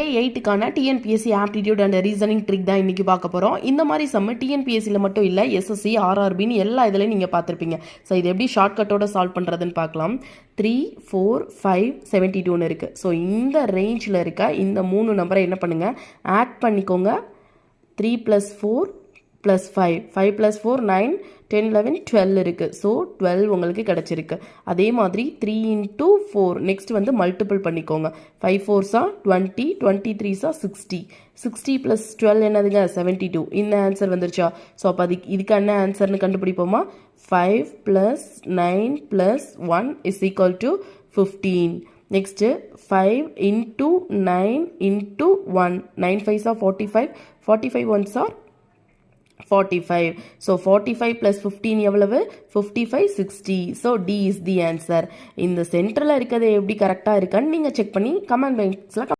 A8க்கான TNPSC aptitude and reasoning trick தான் இன்றைக்கி பார்க்க போகிறோம். இந்த மாதிரி சம்ம டிஎன்பிஎஸ்சியில் மட்டும் இல்லை, எஸ்எஸ்சி, ஆர்ஆர்பின்னு எல்லா இதுலையும் நீங்கள் பார்த்துருப்பீங்க. ஸோ இது எப்படி ஷார்ட்கட்டோட சால்வ் பண்ணுறதுன்னு பார்க்கலாம். 3, 4, 5, 72 இருக்குது. ஸோ இந்த ரேஞ்சில் இருக்க இந்த 3 நம்பரை என்ன பண்ணுங்கள், ஆட் பண்ணிக்கோங்க. 3 + 4 + 5, 5 + 4 9, 10, 11, 12 இருக்குது. ஸோ 12 உங்களுக்கு கிடச்சிருக்கு. அதே மாதிரி 3 × 4 நெக்ஸ்ட் வந்து மல்டிபிள் பண்ணிக்கோங்க. 5 4s 20, 23s 60, 60 + 12 என்னதுங்க 72. இந்த ஆன்சர் வந்துருச்சா? ஸோ அப்போ இதுக்கு என்ன ஆன்சர்னு கண்டுபிடிப்போமா? 5 + 9 + 1 = 15. Next 5 × 9 × 1, 9 5s 45, 45 1s 45. So 45 + 15 எவ்வளவு? 55, 60. So D is the answer. இந்த சென்டரில் இருக்கிறது எப்படி கரெக்டாக இருக்கான்னு நீங்கள் செக் பண்ணி கமெண்ட் பாக்ஸில்